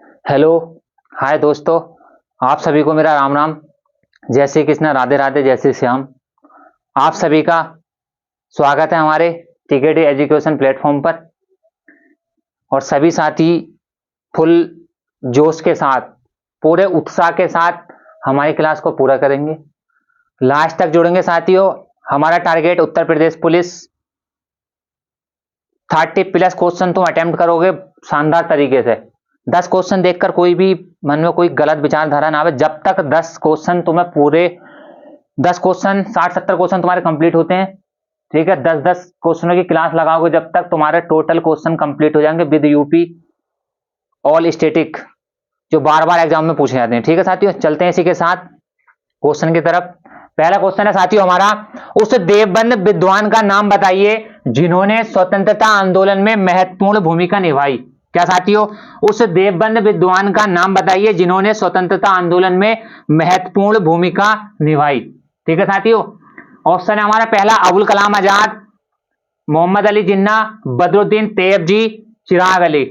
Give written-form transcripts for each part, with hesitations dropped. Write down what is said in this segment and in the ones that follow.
Hello, हाय दोस्तों। आप सभी को मेरा राम राम। जय श्री कृष्ण, राधे राधे, जय श्री श्याम। आप सभी का स्वागत है हमारे टीकेटी एजुकेशन प्लेटफॉर्म पर। और सभी साथी फुल जोश के साथ, पूरे उत्साह के साथ हमारी क्लास को पूरा करेंगे। लास्ट तक जुड़ेंगे साथियों। हमारा टारगेट उत्तर प्रदेश पुलिस 30+ क्वेश्चन तुम अटेम्प्ट करोगे शानदार तरीके से। 10 क्वेश्चन देखकर कोई भी मन में कोई गलत विचारधारा ना आवे। जब तक 10 क्वेश्चन तुम्हें पूरे 10 क्वेश्चन 60-70 क्वेश्चन तुम्हारे कंप्लीट होते हैं, ठीक है, 10-10 क्वेश्चनों की क्लास लगाओगे जब तक तुम्हारे टोटल क्वेश्चन कंप्लीट हो जाएंगे विद यूपी ऑल स्टेटिक, जो बार बार एग्जाम में पूछे जाते हैं। ठीक है साथियों, चलते हैं इसी के साथ क्वेश्चन की तरफ। पहला क्वेश्चन है साथियों हमारा, उस देवबंद विद्वान का नाम बताइए जिन्होंने स्वतंत्रता आंदोलन में महत्वपूर्ण भूमिका निभाई। क्या साथियों? उस देवबंद विद्वान का नाम बताइए जिन्होंने स्वतंत्रता आंदोलन में महत्वपूर्ण भूमिका निभाई। ठीक है साथियों, ऑप्शन है हमारा पहला अबुल कलाम आजाद, मोहम्मद अली जिन्ना, बदरुद्दीन तैयबजी, चिराग अली।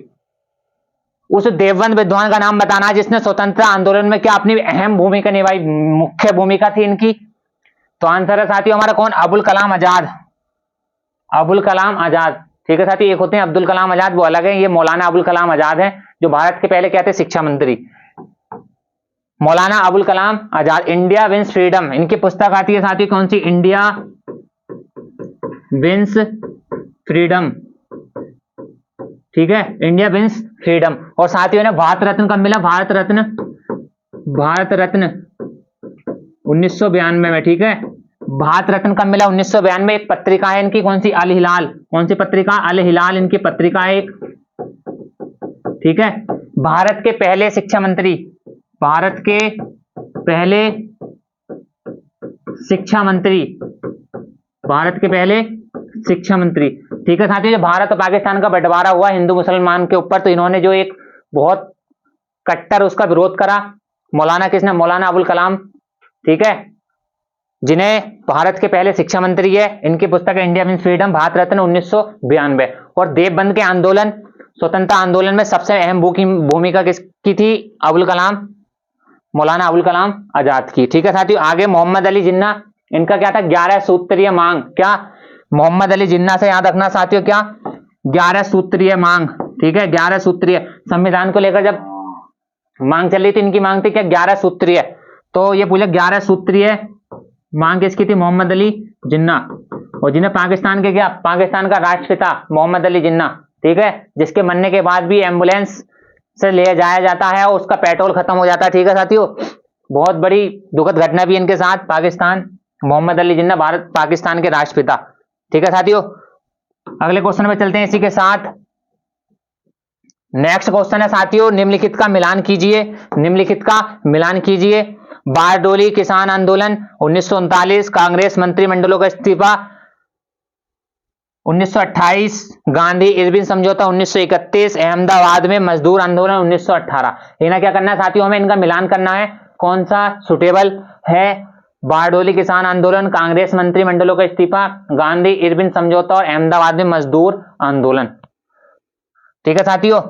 उस देवबंद विद्वान का नाम बताना है जिसने स्वतंत्रता आंदोलन में क्या अपनी अहम भूमिका निभाई, मुख्य भूमिका थी इनकी। तो आंसर है साथियों हमारा कौन? अबुल कलाम आजाद। अबुल कलाम आजाद। ठीक है साथी, एक होते हैं अब्दुल कलाम आजाद, वो अलग है। ये मौलाना अबुल कलाम आजाद हैं, जो भारत के पहले क्या थे? शिक्षा मंत्री। Maulana Abul Kalam Azad. India wins freedom, इनकी पुस्तक आती है साथी कौन सी? India wins freedom. ठीक है, इंडिया विंस फ्रीडम। और साथियों ने भारत रत्न कब मिला? भारत रत्न 1992 में। ठीक है, भारत रत्न कब मिला? 1992। एक पत्रिका है इनकी कौन सी? अल हिलाल। कौन सी पत्रिका? अल हिलाल इनकी पत्रिका है एक। ठीक है, भारत के पहले शिक्षा मंत्री, भारत के पहले शिक्षा मंत्री, भारत के पहले शिक्षा मंत्री। ठीक है साथियों, जब भारत और पाकिस्तान का बंटवारा हुआ हिंदू मुसलमान के ऊपर, तो इन्होंने जो एक बहुत कट्टर उसका विरोध करा, मौलाना किसने? मौलाना अबुल कलाम। ठीक है, जिन्हें भारत के पहले शिक्षा मंत्री है। इनकी पुस्तक है India means freedom, Bharat Ratna 1992। और देवबंद के आंदोलन, स्वतंत्रता आंदोलन में सबसे अहम भूमिका किसकी थी? अबुल कलाम, मौलाना अबुल कलाम आजाद की। ठीक है साथियों, आगे मोहम्मद अली जिन्ना, इनका क्या था? 11 सूत्रीय मांग। क्या? मोहम्मद अली जिन्ना से याद रखना साथियों, क्या? 11 सूत्रीय मांग। ठीक है, 11 सूत्रीय। संविधान को लेकर जब मांग चल रही थी, इनकी मांग थी क्या? 11 सूत्रीय। तो ये पूछा 11 सूत्रीय मांग किसकी थी? मोहम्मद अली जिन्ना। और जिन्हें पाकिस्तान के क्या? पाकिस्तान का राष्ट्रपिता मोहम्मद अली जिन्ना। ठीक है, जिसके मरने के बाद भी एम्बुलेंस से ले जाया जाता है और उसका पेट्रोल खत्म हो जाता है। ठीक है साथियों, बहुत बड़ी दुखद घटना भी इनके साथ। पाकिस्तान, मोहम्मद अली जिन्ना भारत पाकिस्तान के राष्ट्रपिता। ठीक है साथियों, अगले क्वेश्चन में चलते हैं इसी के साथ। नेक्स्ट क्वेश्चन है साथियों, निम्नलिखित का मिलान कीजिए, निम्नलिखित का मिलान कीजिए। बारडोली किसान आंदोलन 1939, कांग्रेस मंत्रिमंडलों का इस्तीफा 1928, गांधी इरविन समझौता 1931, अहमदाबाद में मजदूर आंदोलन 1918। इन्हें क्या करना है साथियों? हमें इनका मिलान करना है। कौन सा सुटेबल है? बारडोली किसान आंदोलन, कांग्रेस मंत्रिमंडलों का इस्तीफा, गांधी इरविन समझौता और अहमदाबाद में मजदूर आंदोलन। ठीक है साथियों,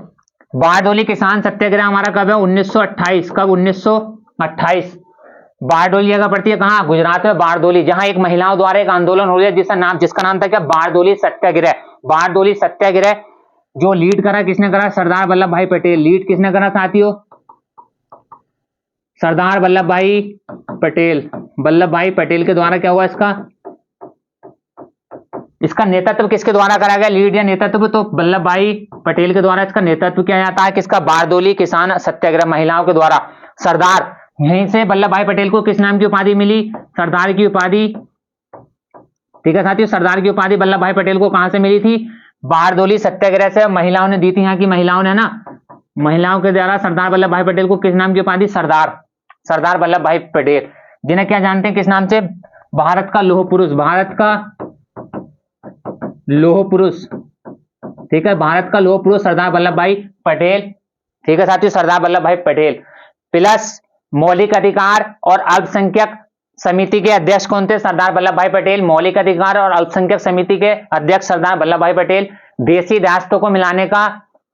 बारडोली किसान सत्याग्रह हमारा कब है? 1928। कब? 1928। बारडोली जगह पड़ती है कहां? गुजरात में बारडोली, जहां एक महिलाओं द्वारा एक आंदोलन हो गया जिसका नाम था क्या? बारडोली सत्याग्रह। बारडोली सत्याग्रह जो लीड करा, किसने करा? सरदार वल्लभ भाई पटेल। लीड किसने करा साथियों? सरदार वल्लभ भाई पटेल। वल्लभ भाई पटेल के द्वारा क्या हुआ इसका नेतृत्व किसके द्वारा करा गया? लीड या नेतृत्व? तो वल्लभ भाई पटेल के द्वारा इसका नेतृत्व किया जाता है। किसका? बारडोली किसान सत्याग्रह, महिलाओं के द्वारा। सरदार, यहीं से वल्लभ भाई पटेल को किस नाम की उपाधि मिली? सरदार की उपाधि। ठीक है साथियों, सरदार की उपाधि वल्लभ भाई पटेल को कहां से मिली थी? बारडोली सत्याग्रह से महिलाओं ने दी थी। यहाँ की महिलाओं ने ना, महिलाओं के द्वारा सरदार वल्लभ भाई पटेल को किस नाम की उपाधि? सरदार, सरदार वल्लभ भाई पटेल, जिन्हें क्या जानते हैं किस नाम से? भारत का लौह पुरुष, भारत का लौह पुरुष। ठीक है, भारत का लौह पुरुष सरदार वल्लभ भाई पटेल। ठीक है साथियों, सरदार वल्लभ भाई पटेल। प्लस मौलिक अधिकार और अल्पसंख्यक समिति के अध्यक्ष कौन थे? सरदार वल्लभ भाई पटेल। मौलिक अधिकार और अल्पसंख्यक समिति के अध्यक्ष सरदार वल्लभ भाई पटेल। देशी रियासतों को मिलाने का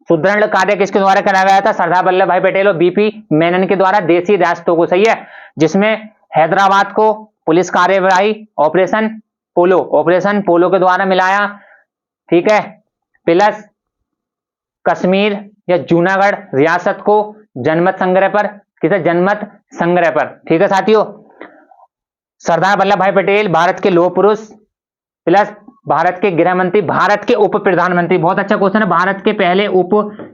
सुदृढ़ कार्य किसके द्वारा कराया गया था? सरदार वल्लभ भाई पटेल और बीपी मेनन के द्वारा देसी रियासतों को, सही है, जिसमें हैदराबाद को पुलिस कार्यवाही ऑपरेशन पोलो के द्वारा मिलाया, ठीक है, प्लस कश्मीर या जूनागढ़ रियासत को जनमत संग्रह पर, किसे? जनमत संग्रह पर, ठीक है साथियों। सरदार वल्लभ भाई पटेल भारत के लौह पुरुष प्लस भारत के गृह मंत्री, भारत के उप प्रधानमंत्री, बहुत अच्छा क्वेश्चन है, भारत के पहले उप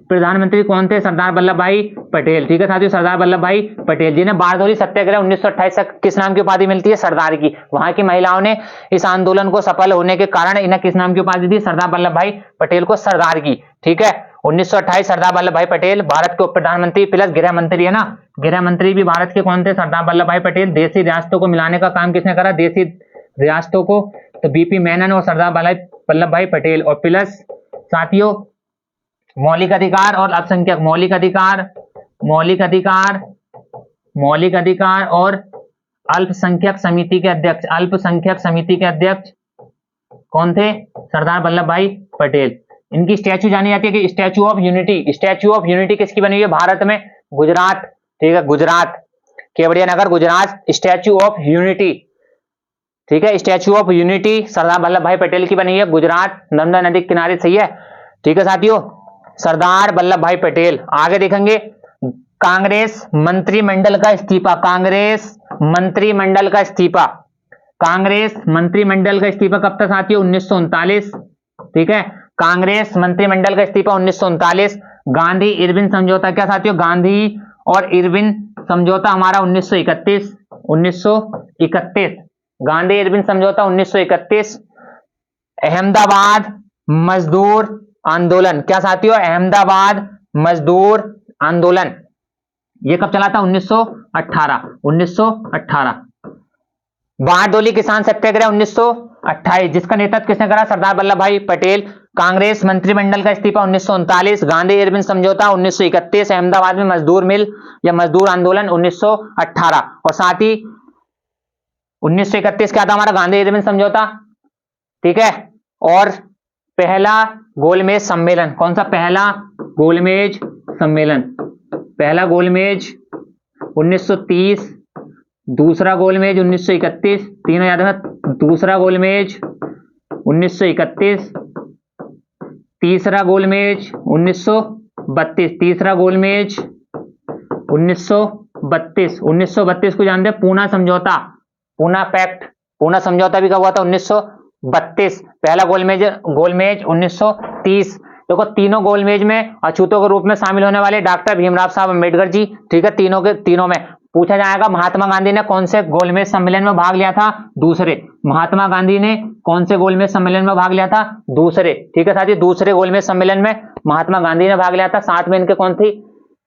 प्रधानमंत्री कौन थे? सरदार वल्लभ भाई पटेल, ठीक है साथियों, सरदार वल्लभ भाई पटेल, जिन्हें बारडोली सत्याग्रह 1928 तक किस नाम की उपाधि मिलती है? सरदार की। वहां की महिलाओं ने इस आंदोलन को सफल होने के कारण इन्हें किस नाम की उपाधि दी? सरदार वल्लभ भाई पटेल को सरदार की, ठीक है। 1928 सरदार वल्लभ भाई पटेल भारत के उप प्रधानमंत्री प्लस गृह मंत्री है ना, गृह मंत्री भी भारत के कौन थे? सरदार वल्लभ भाई पटेल। देशी रियासतों को मिलाने का काम किसने करा? देशी रियासतों को, तो बीपी मेनन और सरदार वल्लभ भाई पटेल। और प्लस साथियों मौलिक अधिकार और अल्पसंख्यक, मौलिक अधिकार और अल्पसंख्यक समिति के अध्यक्ष कौन थे? सरदार वल्लभ भाई पटेल। इनकी स्टैच्यू जानी जाती है कि स्टैच्यू ऑफ यूनिटी किसकी बनी हुई है भारत में? गुजरात, ठीक है, गुजरात, केवड़िया नगर, गुजरात, स्टैच्यू ऑफ यूनिटी, ठीक है, statue of unity Sardar Vallabh भाई पटेल की बनी है गुजरात, नर्मदा नदी के किनारे, सही है, ठीक है साथियों, सरदार वल्लभ भाई पटेल। आगे देखेंगे कांग्रेस मंत्रिमंडल का इस्तीफा, कांग्रेस मंत्रिमंडल का इस्तीफा कब था साथियों? 1939, ठीक है, कांग्रेस मंत्रिमंडल का इस्तीफा 1939। गांधी इरविन समझौता, क्या साथियों? गांधी और इरविन समझौता हमारा 1931, गांधी इरविन समझौता 1931। अहमदाबाद मजदूर आंदोलन, क्या साथियों? अहमदाबाद मजदूर आंदोलन, ये कब चला था? 1918। बारडोली किसान सत्याग्रह 1928, जिसका नेतृत्व किसने करा? सरदार वल्लभ भाई पटेल। कांग्रेस मंत्रिमंडल का इस्तीफा 1939, गांधी इरविन समझौता 1931, अहमदाबाद में मजदूर मिल या मजदूर आंदोलन 1918। और साथ ही 1931 क्या था हमारा? गांधी इरविन समझौता, ठीक है। और पहला गोलमेज सम्मेलन, कौन सा? पहला गोलमेज सम्मेलन, पहला गोलमेज 1930, दूसरा गोलमेज 1931, तीनों याद है, दूसरा गोलमेज 1931, तीसरा गोलमेज 1932, तीसरा गोलमेज 1932 को जानते हैं, पूना समझौता, पूना पैक्ट, पूना समझौता भी कब हुआ था? 1932। पहला गोलमेज 1930। देखो तीनों गोलमेज में अछूतों के रूप में शामिल होने वाले डॉक्टर भीमराव साहब अम्बेडकर जी, ठीक है, तीनों में पूछा जाएगा महात्मा गांधी ने कौन से गोलमेज सम्मेलन में भाग लिया था? दूसरे। महात्मा गांधी ने कौन से गोलमेज सम्मेलन में भाग लिया था? दूसरे, ठीक है साथी, दूसरे गोलमेज सम्मेलन में महात्मा गांधी ने भाग लिया था। साथ में इनके कौन थी?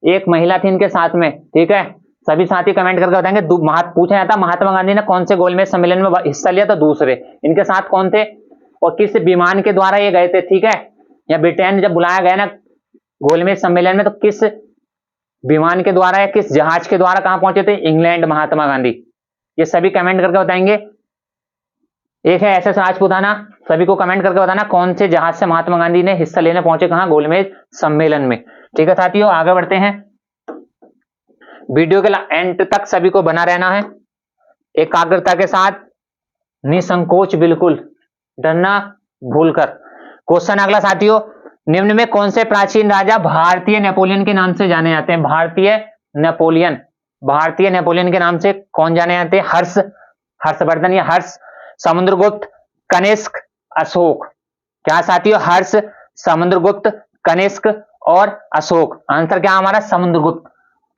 एक महिला थी इनके साथ में, ठीक है, सभी साथी कमेंट करके बताएंगे। पूछा जाता महात्मा गांधी ने कौन से गोलमेज सम्मेलन में हिस्सा लिया था? दूसरे। इनके साथ कौन थे और किस विमान के द्वारा ये गए थे? ठीक है, या ब्रिटेन जब बुलाया गया ना गोलमेज सम्मेलन में, तो किस विमान के द्वारा या किस जहाज के द्वारा कहां पहुंचे थे? इंग्लैंड, महात्मा गांधी। ये सभी कमेंट करके बताएंगे। एक है एसएस राजपूताना, सभी को कमेंट करके बताना कौन से जहाज से महात्मा गांधी ने हिस्सा लेने पहुंचे कहां? गोलमेज सम्मेलन में। ठीक है साथियों, आगे बढ़ते हैं। वीडियो के एंड तक सभी को बना रहना है, एकाग्रता के साथ, निसंकोच, बिल्कुल डरना भूलकर। क्वेश्चन अगला साथियों, निम्न में कौन से प्राचीन राजा भारतीय नेपोलियन के नाम से जाने जाते हैं? भारतीय नेपोलियन के नाम से कौन जाने जाते हैं? हर्षवर्धन या हर्ष, समुद्रगुप्त, कनिष्क, अशोक। क्या साथियों? हर्ष, समुद्रगुप्त, कनिष्क और अशोक। आंसर क्या हमारा? समुद्रगुप्त।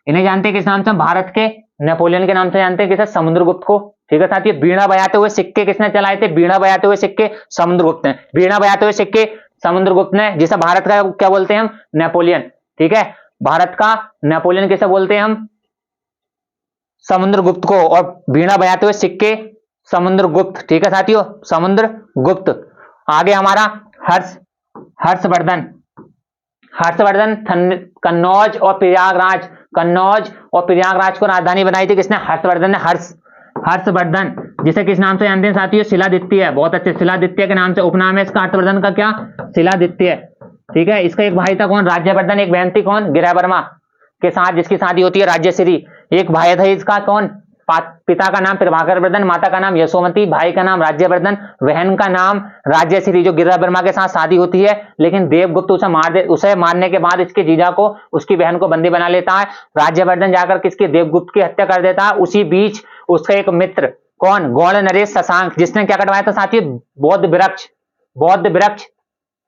इन्हें जानते हैं किस नाम से? भारत के नेपोलियन के नाम से जानते हैं, किसे? समुद्रगुप्त को। ठीक है साथियों, बीड़ा बजाते हुए सिक्के किसने चलाए थे? बीड़ा बजाते हुए सिक्के समुद्रगुप्त ने। बीड़ा बजाते हुए सिक्के समुद्रगुप्त ने, जिसे भारत का क्या बोलते हैं हम? नेपोलियन। ठीक है, भारत का नेपोलियन किसे बोलते हैं हम? समुद्रगुप्त को। और बीड़ा बजाते हुए सिक्के समुद्रगुप्त। ठीक है साथियों, समुद्रगुप्त। आगे हमारा हर्षवर्धन कन्नौज और प्रयागराज को राजधानी बनाई थी किसने? हर्षवर्धन ने। हर्षवर्धन, जिसे किस नाम से जानते हैं साथियों? शिलादित्य। बहुत अच्छे, शिलादित्य के नाम से उपनाम है इसका। हर्षवर्धन का क्या? शिलादित्य। ठीक है। इसका एक भाई था कौन, राज्यवर्धन, एक बहन थी कौन, गिरिवर्मा के साथ जिसकी शादी होती है राज्यश्री। एक भाई था इसका कौन, पिता का नाम प्रभाकर वर्धन, माता का नाम यशोमती, भाई का नाम राज्यवर्धन, बहन का नाम राज्यश्री, जो गिरिवर्मा के साथ शादी होती है। लेकिन देवगुप्त उसे मारने के बाद इसके जीजा को, उसकी बहन को बंदी बना लेता है। राज्यवर्धन जाकर किसके, देवगुप्त की हत्या कर देता है। उसी बीच उसका एक मित्र कौन, गौड़ नरेश शशांक, जिसने क्या कटवाया था साथी, बौद्ध वृक्ष,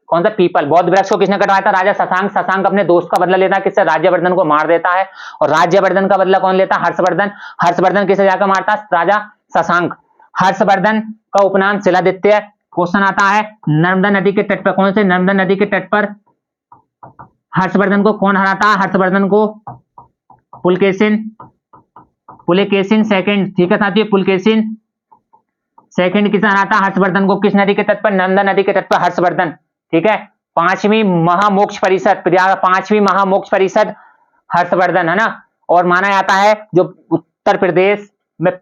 कौन सा, पीपल, बौद्ध वृक्ष को किसने कटवाया था, राजा शशांक। शशांक अपने दोस्त का बदला लेता है, किससे, राज्यवर्धन को मार देता है। और राज्यवर्धन का बदला कौन लेता है, हर्षवर्धन। हर्षवर्धन किसे जाकर मारता है, राजा शशांक। हर्षवर्धन का उपनाम शिलादित्य। क्वेश्चन आता है, नर्मदा नदी के तट पर, कौन से नर्मदा नदी के तट पर हर्षवर्धन को कौन हराता है, हर्षवर्धन को पुलकेशिन सेकंड, ठीक है साथियों, पुलकेशिन सेकंड किसे हराता है, हर्षवर्धन को। किस नदी के तट पर, नर्मदा नदी के तट पर हर्षवर्धन, ठीक है। पांचवी महामोक्ष परिषद, पांचवी महामोक्ष परिषद हर्षवर्धन, है ना। और माना जाता है जो उत्तर प्रदेश में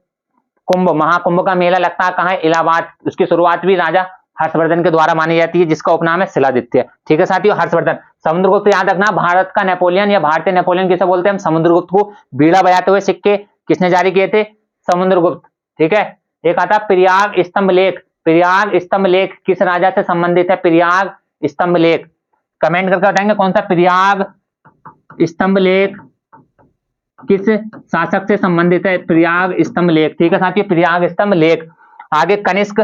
कुंभ, महाकुंभ का मेला लगता है कहाँ है, इलाहाबाद, उसकी शुरुआत भी राजा हर्षवर्धन के द्वारा मानी जाती है, जिसका उपनाम है शिलादित्य, ठीक है साथियों। हर्षवर्धन। समुद्रगुप्त याद रखना, भारत का नेपोलियन या भारतीय नेपोलियन किसे बोलते हैं हम, समुद्रगुप्त को। बीड़ा बजाते हुए सिक्के किसने जारी किए थे, समुद्रगुप्त, ठीक है। एक आता प्रयाग स्तंभ लेख, प्रयाग स्तंभ लेख किस राजा से संबंधित है, प्रयाग स्तंभ लेख, कमेंट करके बताएंगे कौन सा प्रयाग स्तंभ लेख किस शासक से संबंधित है, प्रयाग स्तंभ लेख, ठीक है साथियों, प्रयाग स्तंभ लेख। आगे कनिष्क,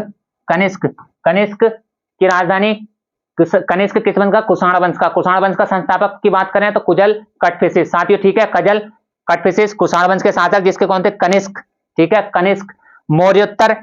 कनिष्क की राजधानी, कनिष्क किस वंश का, कुषाण वंश का। कुषाण वंश का संस्थापक की बात करें तो कुजल कटफिशिस साथियों, ठीक है, कजल कटफिशिस कुषाण वंश के शासक, जिसके कौन थे, कनिष्क, ठीक है, कनिष्क। मौर्योत्तर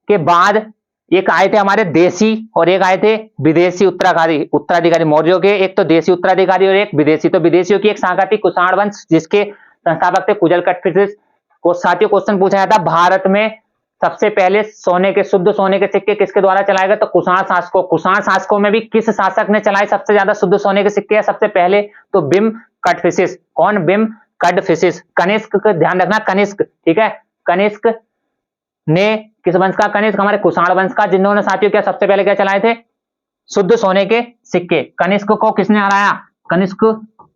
के बाद एक आए थे हमारे देशी और एक आए थे विदेशी उत्तराधिकारी मौर्यों के, एक तो देशी उत्तराधिकारी और एक विदेशी। तो विदेशियों की एक शाखा थी कुषाण वंश, जिसके संस्थापक थे कुजल कटफिशिस। को साथियों क्वेश्चन पूछा जाता, भारत में सबसे पहले सोने के, शुद्ध सोने के सिक्के किसके द्वारा चलाए गए, तो कुषाण शासकों। कुषाण शासकों में भी किस शासक ने चलाए सबसे ज्यादा शुद्ध सोने के सिक्के सबसे पहले, तो बिम कटफिशिस, कौन, बिम कटफिशिस। कनिष्क का ध्यान रखना, कनिष्क, ठीक है, कनिष्क ने किस वंश का, कनिष्क हमारे कुषाण वंश का, जिन्होंने साथियों क्या सबसे पहले क्या चलाए थे, शुद्ध सोने के सिक्के। कनिष्क को किसने हराया, कनिष्क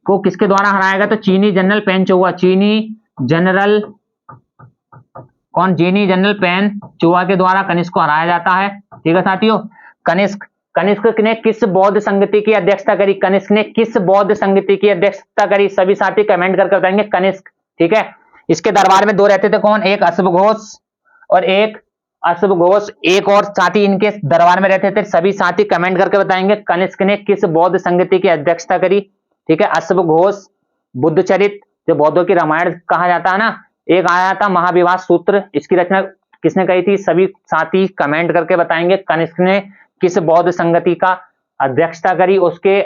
को किसके द्वारा हराया गया, तो चीनी जनरल पेनचुआ, चीनी जनरल कौन, चीनी जनरल पेनचुआ के द्वारा कनिष्क को हराया जाता है, ठीक है साथियों। कनिष्क, कनिष्क ने किस बौद्ध संगति की अध्यक्षता करी, कनिष्क ने किस बौद्ध संगति की अध्यक्षता करी, सभी साथी कमेंट करके बताएंगे, कनिष्क, ठीक है। इसके दरबार में दो रहते थे कौन, एक अश्व घोष और एक अश्व घोष, एक और साथी इनके दरबार में रहते थे, सभी साथी कमेंट करके बताएंगे कनिष्क ने किस बौद्ध संगति की अध्यक्षता करी, ठीक है। अश्व घोष, बुद्धचरित जो बौद्धों की रामायण कहा जाता है ना, एक आया था महाविवाद सूत्र, इसकी रचना किसने कही थी, सभी साथी कमेंट करके बताएंगे कनिष्क ने किस बौद्ध संगति का अध्यक्षता करी, उसके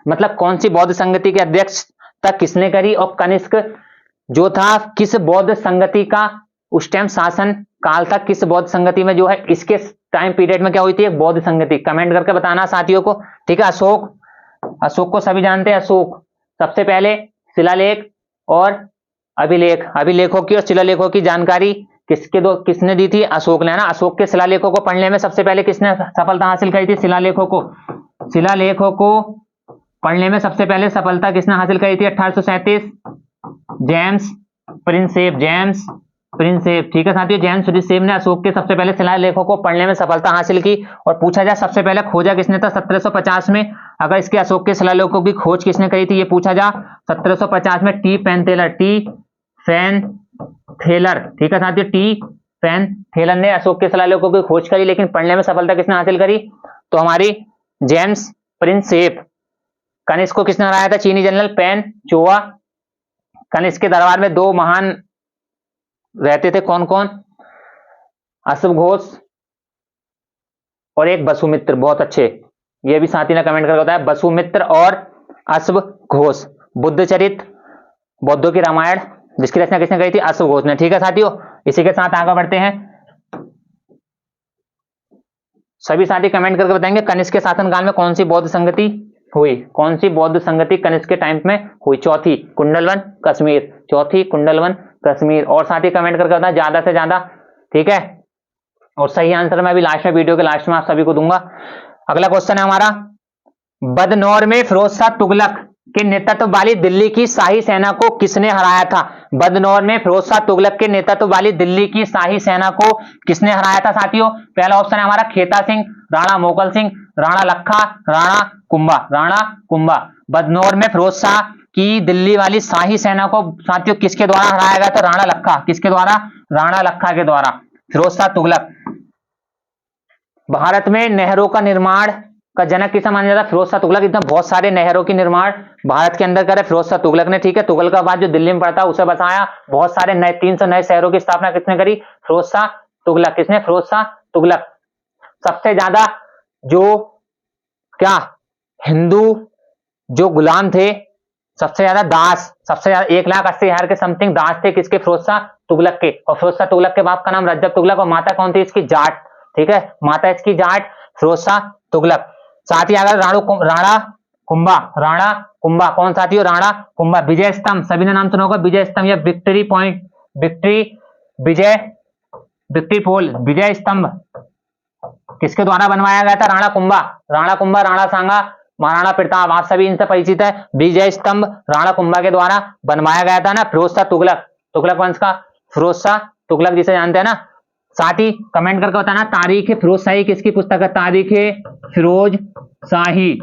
मतलब कौन सी बौद्ध संगति की अध्यक्षता किसने करी, और कनिष्क जो था किस बौद्ध संगति का उस टाइम शासन काल था, किस बौद्ध संगति में जो है इसके टाइम पीरियड में क्या हुई थी, एक बौद्ध संगति, कमेंट करके बताना साथियों को, ठीक है। अशोक, अशोक को सभी जानते हैं, अशोक सबसे पहले शिलालेख और अभिलेख, अभिलेखों की और शिलालेखों की जानकारी किसने दी थी, अशोक ने, ना। अशोक के शिलालेखों को पढ़ने में सबसे पहले किसने सफलता हासिल करी थी, शिलालेखों को पढ़ने में सबसे पहले सफलता किसने हासिल करी थी, 1837 जेम्स प्रिंसेप, ठीक है साथियों, जेम्स प्रिंसेप ने अशोक के सबसे पहले शिलालेखों को पढ़ने में सफलता हासिल की। और पूछा जाए सबसे पहले खोजा किसने था, 1750 में, अगर इसके अशोक के शिलालेखों की खोज किसने करी थी ये पूछा जा, 1750 में टी पेन थेलर, ठीक है साथियों, टी पेन थेलर ने अशोक के शिलालेखों की खोज करी, लेकिन पढ़ने में सफलता किसने हासिल करी, तो हमारी जेम्स प्रिंसेप। कनिष्क को किसने हराया था, चीनी जनरल पेनचुआ। कनिष्क के दरबार में दो महान रहते थे, कौन कौन, अश्व घोष और एक वसुमित्र, बहुत अच्छे, ये भी साथी ने कमेंट करके बताया, वसुमित्र और अश्व घोष। बुद्धचरित बौद्धों की रामायण जिसकी रचना किसने करी थी, अश्व घोष ने, ठीक है साथियों। इसी के साथ आगे बढ़ते हैं, सभी साथी कमेंट करके बताएंगे कनिष्क के शासनकाल में कौन सी बौद्ध संगति हुई, कौन सी बौद्ध संगति कनिष्क के टाइम में हुई, चौथी कुंडलवन कश्मीर, चौथी कुंडलवन कश्मीर। और साथी कमेंट करके बताएं ज्यादा से ज्यादा, ठीक है। और सही आंसर मैं अभी लास्ट में, वीडियो के लास्ट में आप सभी को दूंगा। अगला क्वेश्चन है हमारा, बदनौर में फिरोज शाह तुगलक के नेतृत्व वाली दिल्ली की शाही सेना को किसने हराया था? बदनौर में फिरोज शाह तुगलक के नेतृत्व वाली दिल्ली की शाही सेना को किसने हराया था साथियों? पहला ऑप्शन है हमारा खेता सिंह, राणा मोगल सिंह, राणा लखा, राणा कुंभा। राणा कुंभा। बदनौर में फिरोज शाह की दिल्ली वाली शाही सेना को साथियों किसके द्वारा हराया गया था? राणा लखा। किसके द्वारा? राणा लखा के द्वारा। फिरोज शाह तुगलक। भारत में नहरों का निर्माण का जनक किसे माना जाता है? फिरोज शाह तुगलक। इतना बहुत सारे नहरों की निर्माण भारत के अंदर करे फिरोज शाह तुगलक ने। ठीक है, तुगलकाबाद जो दिल्ली में पड़ता है उसे बसाया। बहुत सारे नए 300 नए शहरों की स्थापना किसने करी? फिरोज शाह तुगलक। किसने? फिरोज शाह तुगलक। सबसे ज्यादा जो क्या हिंदू जो गुलाम थे, सबसे ज्यादा दास, सबसे ज्यादा 1,80,000 के समथिंग दास थे किसके? फिरोज शाह तुगलक के। और फिरोज शाह तुगलक के बाप का नाम रजब तुगलक और माता कौन थी इसकी? जाट। ठीक है, माता इसकी जाट, फिरोज शाह तुगलक। साथ ही अगर राणा कुंभा। राणा कुंभा कौन साथियों? राणा कुंभा। विजय स्तंभ सभी ने नाम सुना होगा, विजय स्तंभ या विक्ट्री पॉइंट, विक्ट्री विजय विक्ट्री पोल, विजय स्तंभ किसके द्वारा बनवाया गया था? राणा कुंभा। राणा कुंभा, राणा सांगा, महाराणा प्रताप, आप सभी इनसे परिचित है। विजय स्तंभ राणा कुंभा के द्वारा बनवाया गया था ना। फिरोज शाह तुगलक, तुगलक वंश का फिरोज शाह तुगलक जिसे जानते हैं ना। साथ ही कमेंट करके बताना तारीख फिरोज शाही किसकी पुस्तक है? तारीख फिरोज शाही,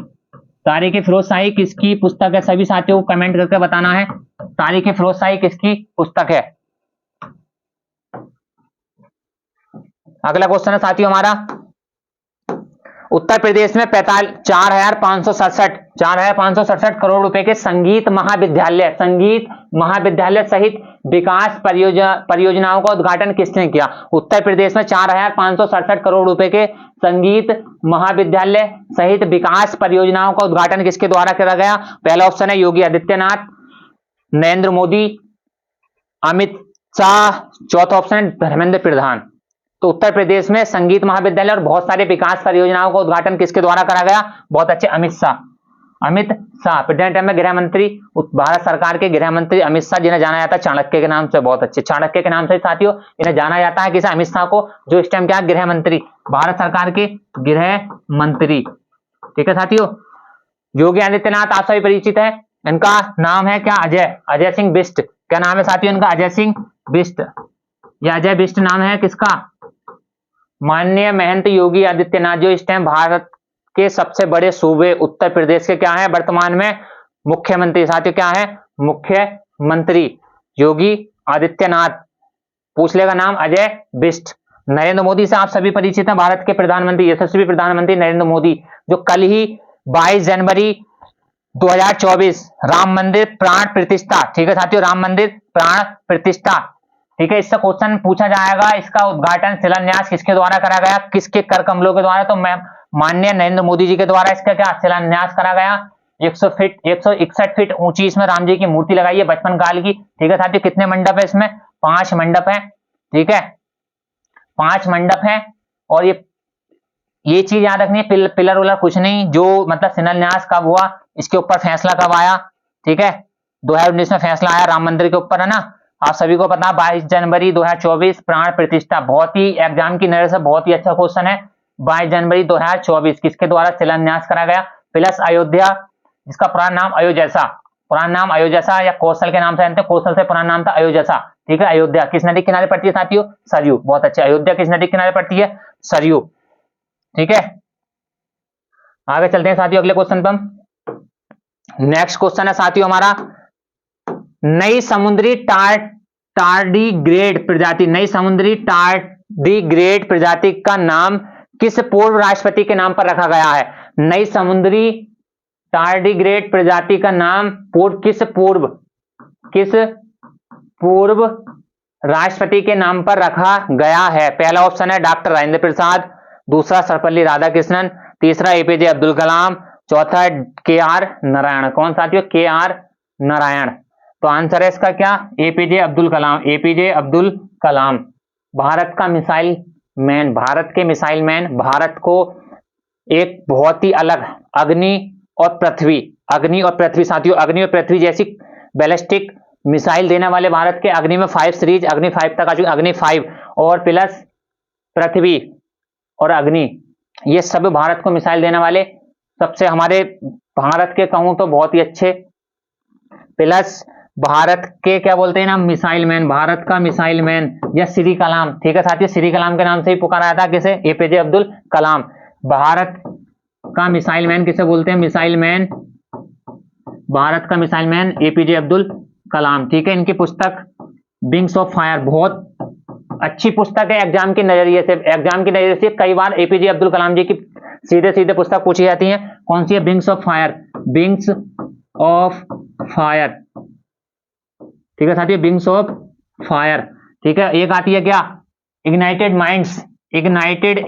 तारीख फिरोज शाही किसकी पुस्तक है? सभी साथियों को कमेंट करके बताना है तारीख फिरोज शाही किसकी पुस्तक है। अगला क्वेश्चन है साथियों हमारा, उत्तर प्रदेश में 4,567 करोड़ रुपए के संगीत महाविद्यालय सहित विकास परियोजनाओं का उद्घाटन किसने किया? उत्तर प्रदेश में 4,567 करोड़ रुपए के संगीत महाविद्यालय सहित विकास परियोजनाओं का उद्घाटन किसके द्वारा करा गया? पहला ऑप्शन है योगी आदित्यनाथ, नरेंद्र मोदी, अमित शाह, चौथा ऑप्शन है धर्मेंद्र प्रधान। तो उत्तर प्रदेश में संगीत महाविद्यालय और बहुत सारे विकास परियोजनाओं का उद्घाटन किसके द्वारा करा गया? बहुत अच्छे, अमित शाह। अमित शाह प्रेजेंट टाइम में गृह मंत्री, भारत सरकार के गृह मंत्री अमित शाह, जिन्हें जाना जाता है चाणक्य के नाम से। बहुत अच्छे, चाणक्य के नाम से साथियों इन्हें जाना जाता है। किसे? अमित शाह को, जो इस टाइम क्या गृह मंत्री, भारत सरकार के गृह मंत्री। ठीक है साथियों। योगी आदित्यनाथ आप सभी परिचित है, इनका नाम है क्या? अजय सिंह बिष्ट। क्या नाम है साथियों इनका? अजय सिंह बिष्ट या अजय बिष्ट नाम है किसका? माननीय महंत योगी आदित्यनाथ, जो इस टाइम भारत के सबसे बड़े सूबे उत्तर प्रदेश के क्या है वर्तमान में? मुख्यमंत्री। साथियों क्या है? मुख्यमंत्री योगी आदित्यनाथ। पूछ लेगा नाम अजय बिष्ट। नरेंद्र मोदी से आप सभी परिचित हैं, भारत के प्रधानमंत्री, यशस्वी प्रधानमंत्री नरेंद्र मोदी, जो कल ही 22 जनवरी 2024 राम मंदिर प्राण प्रतिष्ठा। ठीक है साथियों, राम मंदिर प्राण प्रतिष्ठा। ठीक है, इससे क्वेश्चन पूछा जाएगा, इसका उद्घाटन शिलान्यास किसके द्वारा करा गया? किसके कर कमलों के द्वारा? तो माननीय नरेंद्र मोदी जी के द्वारा इसका क्या शिलान्यास करा गया। 161 फीट ऊंची इसमें राम जी की मूर्ति लगाई है बचपन काल की। ठीक है साथियों, कितने मंडप है इसमें? 5 मंडप है। ठीक है, 5 मंडप है। और ये चीज याद रखनी है, पिलर उलर कुछ नहीं, जो मतलब शिलान्यास कब हुआ, इसके ऊपर फैसला कब आया? ठीक है, 2019 में फैसला आया राम मंदिर के ऊपर, है ना। आप सभी को पता 22 जनवरी 2024 प्राण प्रतिष्ठा। बहुत ही एग्जाम की नजर से बहुत ही अच्छा क्वेश्चन है। 22 जनवरी 2024 किसके द्वारा शिलान्यास करा गया? प्लस अयोध्या, जिसका पुराना नाम अयोध्यसा, पुराना नाम अयोध्यसा या कौशल के नाम से जानते हैं, कौशल से पुराना नाम था अयोध्यसा। ठीक है, अयोध्या किस नदी किनारे पड़ती है साथियों? सरयू। बहुत अच्छे, अयोध्या किस नदी किनारे पड़ती है? सरयू। ठीक है, आगे चलते हैं साथियों अगले क्वेश्चन पर। नेक्स्ट क्वेश्चन है साथियों हमारा, नई समुद्री टार्डीग्रेड प्रजाति, नई समुद्री टार्डीग्रेड प्रजाति का नाम किस पूर्व राष्ट्रपति के नाम पर रखा गया है? नई समुद्री टार्डीग्रेड प्रजाति का नाम किस पूर्व राष्ट्रपति के नाम पर रखा गया है? पहला ऑप्शन है डॉक्टर राजेंद्र प्रसाद, दूसरा सर्वपल्ली राधाकृष्णन, तीसरा एपीजे अब्दुल कलाम, चौथा KR नारायण। कौन साथियों? KR नारायण। तो आंसर है इसका क्या? एपीजे अब्दुल कलाम। एपीजे अब्दुल कलाम भारत का मिसाइल मैन, भारत के मिसाइल मैन, भारत को एक बहुत ही अलग अग्नि और पृथ्वी साथियों, अग्नि और पृथ्वी जैसी बैलिस्टिक मिसाइल देने वाले भारत के अग्नि में 5 सीरीज, अग्नि 5 तक आ चुकी, अग्नि 5 और प्लस पृथ्वी और अग्नि, ये सब भारत को मिसाइल देने वाले सबसे हमारे भारत के कहूं तो बहुत ही अच्छे, प्लस भारत के क्या बोलते हैं ना, मिसाइल मैन, भारत का मिसाइल मैन या श्री कलाम। ठीक है साथियों, श्री कलाम के नाम से ही पुकारा था किसे, एपीजे अब्दुल कलाम। भारत का मिसाइल मैन किसे बोलते हैं, मिसाइल मैन, भारत का missile man APJ Abdul Kalam. ठीक है, इनकी पुस्तक विंग्स ऑफ फायर बहुत अच्छी पुस्तक है, एग्जाम के नजरिए से कई बार एपीजे अब्दुल कलाम जी की सीधे सीधे पुस्तक पूछी जाती है। कौन सी है, wings of fire, wings of fire. ठीक है साथियों, विंग्स ऑफ फायर। ठीक है, एक आती है क्या, इग्नाइटेड माइंड्स, इग्नाइटेड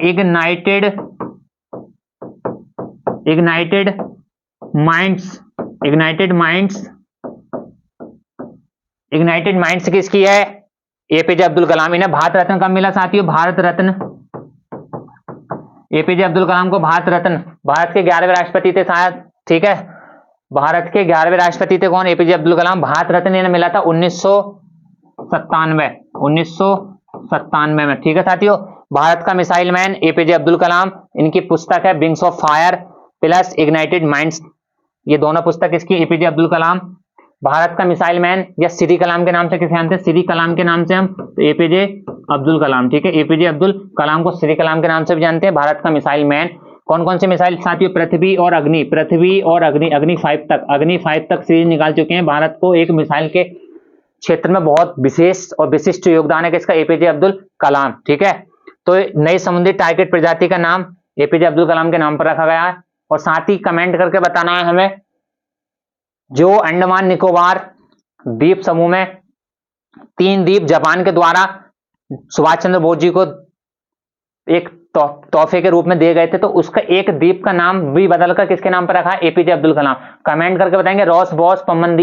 माइंड्स किसकी है, एपीजे अब्दुल कलाम। इन्हें भारत रत्न कब मिला साथियों, भारत रत्न, एपीजे अब्दुल कलाम को भारत रत्न, भारत के 11वें राष्ट्रपति थे शायद। ठीक है, भारत के 11वें राष्ट्रपति थे कौन, एपीजे अब्दुल कलाम। भारत रत्न इन्हें मिला था 1997 में। ठीक है साथियों, भारत का missile man APJ Abdul Kalam, इनकी पुस्तक है wings of fire plus ignited minds, ये दोनों पुस्तक इसकी एपीजे अब्दुल कलाम। भारत का मिसाइल मैन या श्री कलाम के नाम से किसे जानते हैं, श्री कलाम के नाम से हम, तो एपीजे अब्दुल कलाम। ठीक है, एपीजे अब्दुल कलाम को श्री कलाम के नाम से भी जानते हैं। भारत का मिसाइल मैन, कौन कौन से मिसाइल साथियों, पृथ्वी और अग्नि, अग्नि 5 तक सीरीज निकाल चुके हैं। भारत को एक मिसाइल के क्षेत्र में बहुत विशेष और विशिष्ट योगदान है किसका, एपीजे अब्दुल कलाम। ठीक है, तो नई समुद्री टारगेट प्रजाति का नाम एपीजे अब्दुल कलाम के नाम पर रखा गया है। और साथ ही कमेंट करके बताना है हमें, जो अंडमान निकोबार द्वीप समूह में 3 द्वीप जापान के द्वारा सुभाष चंद्र बोस जी को एक तोहफे के रूप में दिए गए थे, तो उसका एक द्वीप का नाम भी बदलकर किसके नाम पर रखा है, एपीजे अब्दुल कलाम। कमेंट करके बताएंगे, रॉस बॉस पमन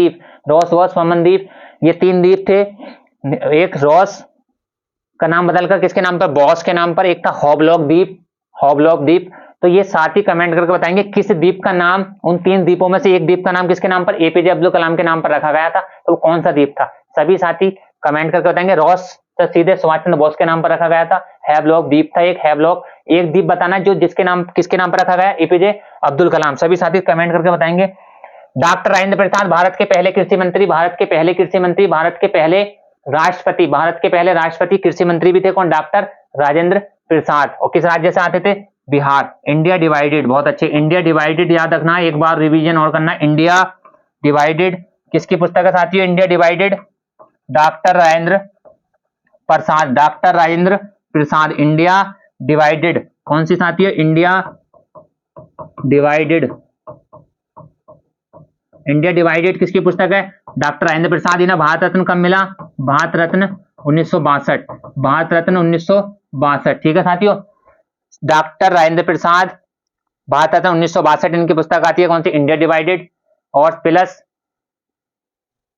द्वीप, ये 3 द्वीप थे। एक रॉस का नाम बदलकर किसके नाम पर, बॉस के नाम पर, एक था हॉबलॉक द्वीप। तो ये साथ ही कमेंट करके बताएंगे किस द्वीप का नाम, उन 3 द्वीपों में से एक द्वीप का नाम किसके नाम पर, एपीजे अब्दुल कलाम के नाम पर रखा गया था, तो कौन सा द्वीप था। सभी साथी कमेंट करके बताएंगे। रॉस तो सीधे सुभाष चंद्र बोस के नाम पर रखा गया था। हैवलॉक द्वीप था एक द्वीप बताना जो किसके नाम पर रखा गया, एपीजे अब्दुल कलाम। सभी साथी कमेंट करके बताएंगे। डॉक्टर राजेंद्र प्रसाद भारत के पहले कृषि मंत्री, भारत के पहले राष्ट्रपति कृषि मंत्री भी थे कौन, डॉक्टर राजेंद्र प्रसाद। और किस राज्य से आते थे, बिहार। इंडिया डिवाइडेड, बहुत अच्छे, इंडिया डिवाइडेड याद रखना है, एक बार रिवीजन और करना। इंडिया डिवाइडेड किसकी पुस्तक है साथियों, India divided, doctor Rajendra Prasad. India divided कौन सी साथियों, इंडिया डिवाइडेड किसकी पुस्तक है, डॉक्टर राजेंद्र प्रसाद। इन्हें भारत रत्न कब मिला, भारत रत्न 1962। ठीक है साथियों, डॉक्टर राजेंद्र प्रसाद, भारत रत्न 1962 इनकी पुस्तक आती है कौन सी, इंडिया डिवाइडेड। और प्लस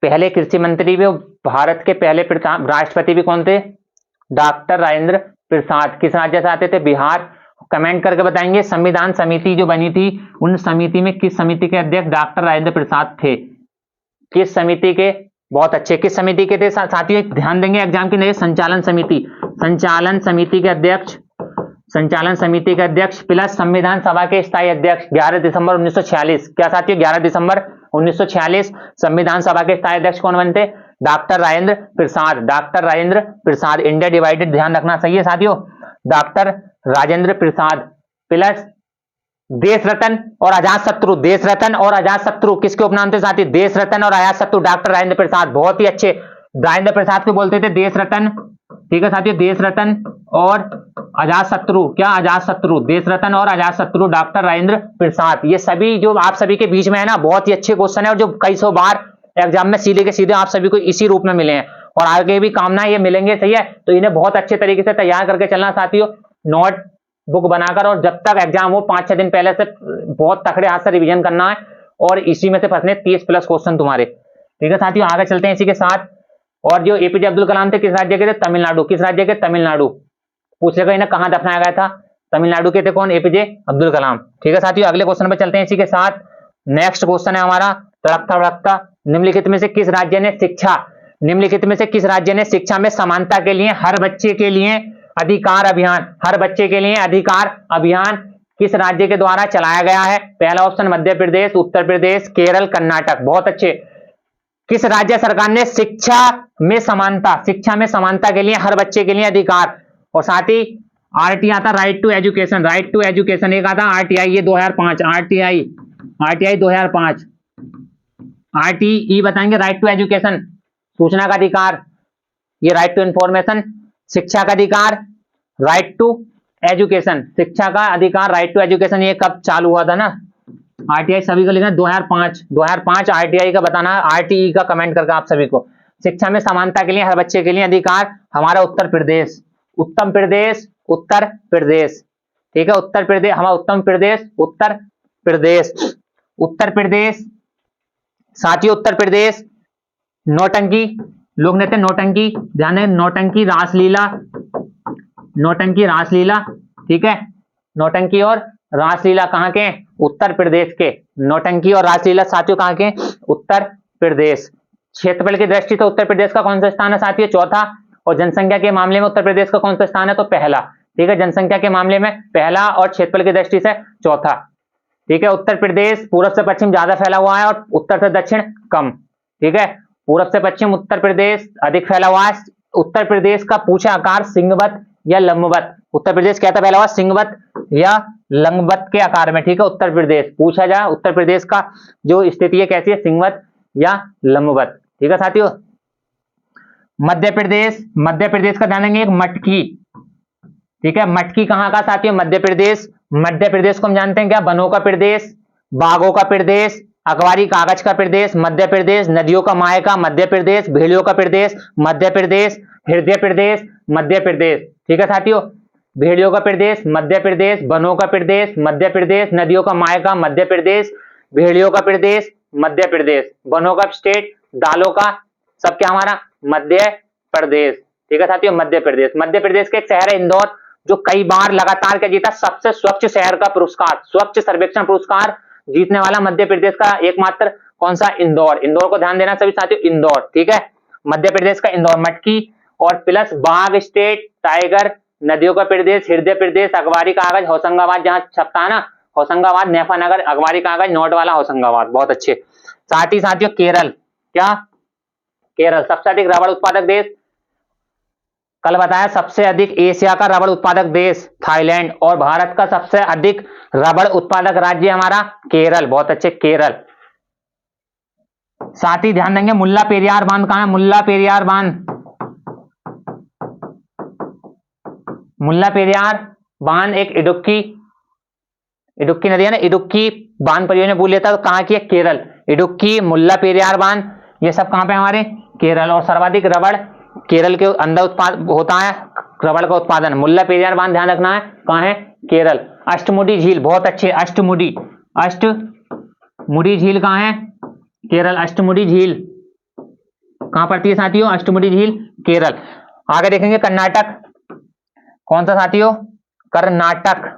पहले कृषि मंत्री भी, भारत के पहले राष्ट्रपति भी कौन थे, डॉक्टर राजेंद्र प्रसाद। किस राज्य से आते थे, बिहार। कमेंट करके बताएंगे संविधान समिति जो बनी थी, उन समिति में किस समिति के अध्यक्ष डॉक्टर राजेंद्र प्रसाद थे, किस समिति के, बहुत अच्छे, किस समिति के थे साथियों, ध्यान देंगे एग्जाम की नहीं, संचालन समिति के अध्यक्ष प्लस संविधान सभा के स्थायी अध्यक्ष 11 दिसंबर 1946। क्या साथियों, 11 दिसंबर 1946 संविधान सभा के स्थायी अध्यक्ष कौन बनते, doctor Rajendra Prasad. India divided ध्यान रखना, सही है साथियों, डॉक्टर राजेंद्र प्रसाद प्लस देश रत्न और अजात शत्रु किसके उपनाम थे साथी, देश रत्न और अजात शत्रु डॉक्टर राजेंद्र प्रसाद। बहुत ही अच्छे, राजेंद्र प्रसाद को बोलते थे देश रत्न। ठीक है साथियों, देश रत्न और अजात शत्रु, देश रत्न और अजात शत्रु डॉक्टर राजेंद्र प्रसाद। ये सभी जो आप सभी के बीच में है ना, बहुत ही अच्छे क्वेश्चन है और जो कई सौ बार एग्जाम में सीधे के सीधे आप सभी को इसी रूप में मिले हैं और आगे भी कामना ये मिलेंगे, सही है। तो इन्हें बहुत अच्छे तरीके से तैयार करके चलना साथियों, नोट बुक बनाकर, और जब तक एग्जाम हो 5-6 दिन पहले से बहुत तकड़े हाथ से रिवीजन करना है और इसी में से फंसने 30+ क्वेश्चन तुम्हारे। ठीक है साथियों, आगे चलते हैं इसी के साथ। और जो एपीजे अब्दुल कलाम थे किस राज्य के थे, तमिलनाडु। किस राज्य के, तमिलनाडु। पूछेगा इन्हें कहां दफनाया गया था, तमिलनाडु के थे कौन, एपीजे अब्दुल कलाम। ठीक है साथियों, अगले क्वेश्चन पर चलते हैं इसी के साथ। नेक्स्ट क्वेश्चन है हमारा तड़कता भड़कता, निम्नलिखित में से किस राज्य ने शिक्षा में समानता के लिए हर बच्चे के लिए अधिकार अभियान किस राज्य के द्वारा चलाया गया है? पहला ऑप्शन मध्य प्रदेश, उत्तर प्रदेश, केरल, कर्नाटक। बहुत अच्छे। किस राज्य सरकार ने शिक्षा में समानता के लिए हर बच्चे के लिए अधिकार, और साथ ही आरटीआई आता, राइट टू एजुकेशन, एक आता आरटीआई, ये 2005, आरटीआई 2005, आरटीई बताएंगे राइट टू एजुकेशन, सूचना का अधिकार, ये राइट टू इंफॉर्मेशन, शिक्षा का अधिकार, राइट टू एजुकेशन, शिक्षा का अधिकार, राइट टू एजुकेशन, ये कब चालू हुआ था ना? आरटीआई सभी को लिखना 2005 आरटीआई का बताना, आरटीई का कमेंट करके आप सभी को। शिक्षा में समानता के लिए हर बच्चे के लिए अधिकार, हमारा उत्तर प्रदेश, ठीक है, उत्तर प्रदेश, हमारा उत्तर प्रदेश। साथियों उत्तर प्रदेश नौटंकी, लोक नृत्य नौटंकी, ध्यान दें, नौटंकी रासलीला, ठीक है, नौटंकी और रासलीला कहां के? उत्तर प्रदेश के। नौटंकी और रासलीला साथियों कहां के? उत्तर प्रदेश। क्षेत्रफल की दृष्टि से उत्तर प्रदेश का कौन सा स्थान है साथियों? चौथा। और जनसंख्या के मामले में उत्तर प्रदेश का कौन सा स्थान है? तो पहला, ठीक है, जनसंख्या के मामले में पहला और क्षेत्रफल की दृष्टि से चौथा, ठीक है। उत्तर प्रदेश पूर्व से पश्चिम ज्यादा फैला हुआ है और उत्तर से दक्षिण कम, ठीक है, पूर्व से पश्चिम उत्तर प्रदेश अधिक फैला हुआ है। उत्तर प्रदेश का पूछा आकार सिंहवत या लंबवत, उत्तर प्रदेश क्या था फैला हुआ? सिंहवत या लंबवत के आकार में, ठीक है। उत्तर प्रदेश पूछा जाए, उत्तर प्रदेश का जो स्थिति है कैसी है? सिंहवत या लंबवत, ठीक है साथियों। मध्य प्रदेश का ध्यान देंगे, एक मटकी, ठीक है, मटकी कहां का साथियों? मध्य प्रदेश को हम जानते हैं क्या? वनों का प्रदेश, बागों का प्रदेश, अखबारी कागज का प्रदेश मध्य प्रदेश, नदियों का मायका मध्य प्रदेश, भेड़ियों का प्रदेश मध्य प्रदेश, हृदय प्रदेश मध्य प्रदेश, ठीक है साथियों। भेड़ियों का प्रदेश मध्य प्रदेश, वनों का प्रदेश मध्य प्रदेश, नदियों का मायका मध्य प्रदेश, भेड़ियों का प्रदेश मध्य प्रदेश, वनों का स्टेट, दालों का सब क्या हमारा? मध्य प्रदेश, ठीक है साथियों, मध्य प्रदेश। मध्य प्रदेश के एक शहर है इंदौर, जो कई बार लगातार क्या जीता? सबसे स्वच्छ शहर का पुरस्कार, स्वच्छ सर्वेक्षण पुरस्कार जीतने वाला मध्य प्रदेश का एकमात्र कौन सा? इंदौर। इंदौर को ध्यान देना सभी साथियों, इंदौर, ठीक है, मध्य प्रदेश का इंदौर। मटकी और प्लस बाघ स्टेट, टाइगर, नदियों का प्रदेश, हृदय प्रदेश, अखबारी कागज, होशंगाबाद जहां छपता है ना, होशंगाबाद, नेफानगर, अखबारी कागज, नोट वाला होशंगाबाद, बहुत अच्छे। साथ ही साथियों केरल, क्या? केरल सबसे अधिक रबड़ उत्पादक देश, कल बताया सबसे अधिक एशिया का रबड़ उत्पादक देश थाईलैंड, और भारत का सबसे अधिक रबड़ उत्पादक राज्य हमारा केरल, बहुत अच्छे, केरल। साथ ही ध्यान देंगे मुल्ला पेरियार बांध कहां है? मुल्ला पेरियार बांध एक इडुक्की नदी है ना, इडुक्की बांध परियोजना भूल लेता तो कहां की है? केरल। इडुक्की, मुल्ला पेरियार बांध, ये सब कहां पे हमारे? केरल। और सर्वाधिक रबड़ केरल के अंदर उत्पाद होता है, रबड़ का उत्पादन। मुल्ला पेरियार बांध ध्यान रखना है, कहां है? केरल। अष्टमुडी झील, बहुत अच्छे, अष्टमुडी झील कहां है? केरल। अष्टमुडी झील कहां पड़ती है साथियों? अष्टमुडी झील केरल। आगे देखेंगे कर्नाटक, कौन सा साथियों? कर्नाटक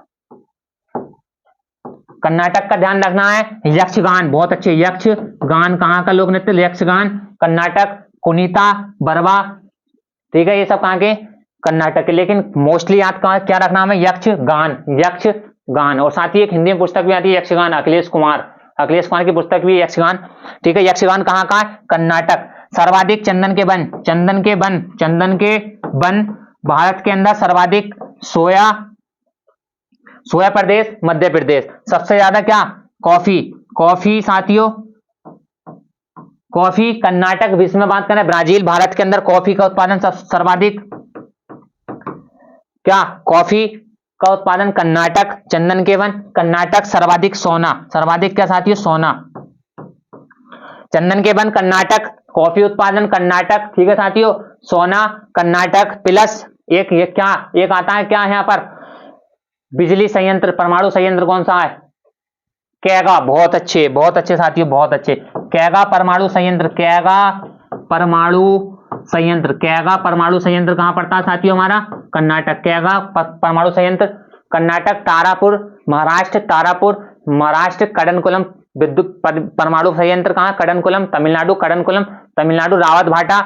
का ध्यान रखना है, यक्षगान, बहुत अच्छे, यक्षगान कहां का लोक नृत्य? यक्षगान, कर्नाटक। कुनीता बरवा, ठीक है, ये सब कहां के? कर्नाटक के। लेकिन मोस्टली याद क्या रखना हमें? यक्षगान। और साथ ही एक हिंदी में पुस्तक भी आती है यक्षगान, अखिलेश कुमार की पुस्तक भी यक्षगान, ठीक है। यक्षगान कहां का? कर्नाटक। सर्वाधिक चंदन के वन भारत के अंदर सर्वाधिक, सोया प्रदेश मध्य प्रदेश। सबसे ज्यादा क्या? कॉफी साथियों, कॉफी कर्नाटक। विश्व में बात करें ब्राजील, भारत के अंदर कॉफी का उत्पादन सर्वाधिक, क्या? कॉफी का उत्पादन कर्नाटक। चंदन के वन कर्नाटक। सर्वाधिक सर्वाधिक क्या साथियों? सोना। चंदन के वन कर्नाटक, कॉफी उत्पादन कर्नाटक, ठीक है साथियों, सोना कर्नाटक। प्लस एक आता है क्या यहाँ पर? बिजली संयंत्र, परमाणु संयंत्र कौन सा है? कैगा, बहुत अच्छे साथियों, बहुत अच्छे। कैगा परमाणु संयंत्र कहां पड़ता है साथियों? हमारा कर्नाटक। कैगा परमाणु संयंत्र कर्नाटक। तारापुर महाराष्ट्र। कडनकुलम विद्युत परमाणु संयंत्र कहां? कडनकुलम तमिलनाडु। रावतभाटा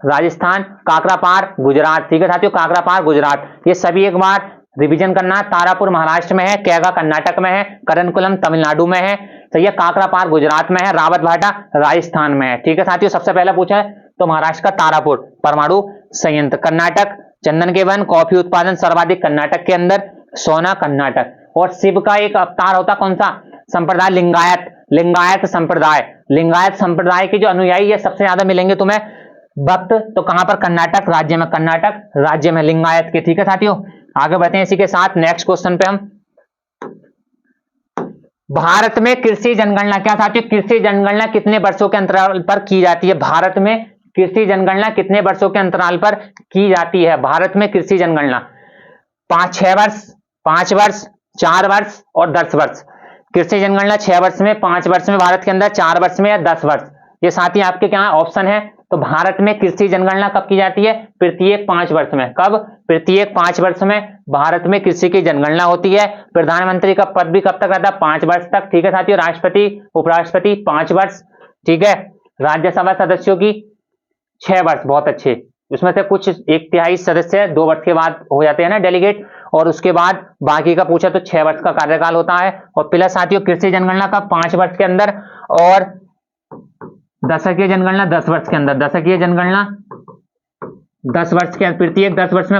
राजस्थान। काकरापार गुजरात, ठीक है साथियों, काकरापार गुजरात। ये सभी एक बार रिवीजन करना। तारापुर महाराष्ट्र में है, कैगा कर्नाटक में है, करणकुलम तमिलनाडु में है, सही है, काकरापार गुजरात में है, रावतभाटा राजस्थान में है। ठीक है साथियों, सबसे पहला पूछा है तो महाराष्ट्र का तारापुर परमाणु संयंत्र। कर्नाटक चंदन के वन, कॉफी उत्पादन सर्वाधिक कर्नाटक के अंदर, सोना कर्नाटक। और शिव का एक अवतार होता कौन सा संप्रदाय, लिंगायत, लिंगायत संप्रदाय। लिंगायत संप्रदाय के जो अनुयायी है सबसे ज्यादा मिलेंगे तुम्हें भक्त, तो कहां पर, कर्नाटक राज्य में, कर्नाटक राज्य में लिंगायत के। ठीक है साथियों, आगे बढ़ते हैं इसी के साथ नेक्स्ट क्वेश्चन पे हम। भारत में कृषि जनगणना, क्या साथियों, कृषि जनगणना कितने वर्षों के अंतराल पर की जाती है? भारत में कृषि जनगणना कितने वर्षों के अंतराल पर की जाती है? भारत में कृषि जनगणना 6 वर्ष, 5 वर्ष, 4 वर्ष और 10 वर्ष। कृषि जनगणना 6 वर्ष में, 5 वर्ष में भारत के अंदर, 4 वर्ष में या 10 वर्ष। ये साथी आपके क्या ऑप्शन है? तो भारत में कृषि जनगणना कब की जाती है? प्रत्येक 5 वर्ष में। कब? प्रत्येक 5 वर्ष में भारत में कृषि की जनगणना होती है। प्रधानमंत्री का पद भी कब तक रहता है? 5 वर्ष तक। ठीक है साथियों, राष्ट्रपति उपराष्ट्रपति 5 वर्ष। ठीक है, राज्यसभा सदस्यों की 6 वर्ष। बहुत अच्छे, उसमें से कुछ 1/3 सदस्य 2 वर्ष के बाद हो जाते हैं ना डेलीगेट, और उसके बाद बाकी का पूछा तो 6 वर्ष का कार्यकाल होता है। और प्लस साथियों कृषि जनगणना का 5 वर्ष के अंदर, और दशकीय जनगणना 10 वर्ष के अंदर। दशकीय जनगणना 10 वर्ष के, प्रत्येक 10 वर्ष में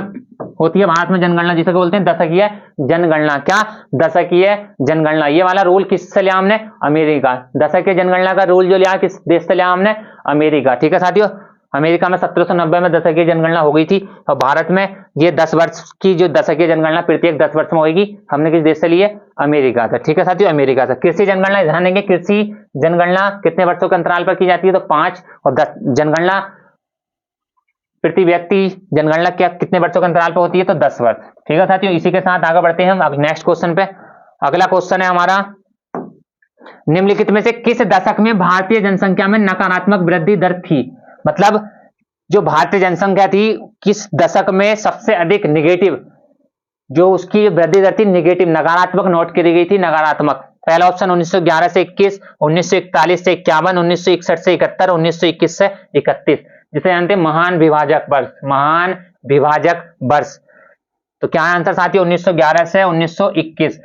होती है भारत में जनगणना, जिसे बोलते हैं दशकीय जनगणना। क्या? दशकीय जनगणना। ये वाला रूल किससे लिया हमने? अमेरिका। दशकीय जनगणना का रूल जो लिया किस देश से लिया हमने? अमेरिका। ठीक है साथियों, अमेरिका में 1790 में दशकीय जनगणना हो गई थी, और भारत में ये 10 वर्ष की जो दशकीय जनगणना प्रत्येक 10 वर्ष में होगी, हमने किस देश से लिए? अमेरिका से। ठीक है साथियों, अमेरिका से। कृषि जनगणना ध्यान देंगे, कृषि जनगणना कितने वर्षों के अंतराल पर की जाती है? तो 5 और 10। जनगणना प्रति व्यक्ति जनगणना क्या कितने वर्षों के अंतराल पर होती है? तो 10 वर्ष। ठीक है साथियों, इसी के साथ आगे बढ़ते हैं हम नेक्स्ट क्वेश्चन पे। अगला क्वेश्चन है हमारा, निम्नलिखित में से किस दशक में भारतीय जनसंख्या में नकारात्मक वृद्धि दर थी? मतलब जो भारतीय जनसंख्या थी किस दशक में सबसे अधिक निगेटिव, जो उसकी वृद्धि दर थी निगेटिव, नकारात्मक नोट करी गई थी, नकारात्मक। पहला ऑप्शन 1911 से 21, 1941 से 51, 1961 से 71, 1921 से 31, जिसे जानते हैं महान विभाजक वर्ष। महान विभाजक वर्ष। तो क्या है आंसर साथियों? 1911 से 1921।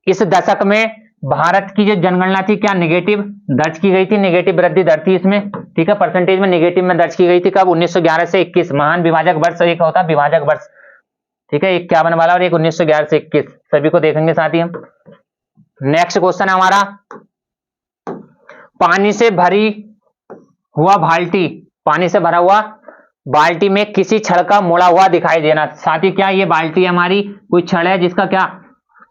इस दशक में भारत की जो जनगणना थी क्या निगेटिव दर्ज की गई थी, निगेटिव वृद्धि दर थी इसमें। ठीक है, परसेंटेज में निगेटिव में दर्ज की गई थी। कब? 1911 से 21। महान विभाजक वर्ष एक होता है विभाजक वर्ष। ठीक है, 51 वाला और एक 1911 से 21, सभी को देखेंगे साथ ही हम। नेक्स्ट क्वेश्चन है हमारा, पानी से भरी हुआ बाल्टी, पानी से भरा हुआ बाल्टी में किसी छड़ का मुड़ा हुआ दिखाई देना। साथी क्या ये बाल्टी हमारी कोई छड़ है जिसका क्या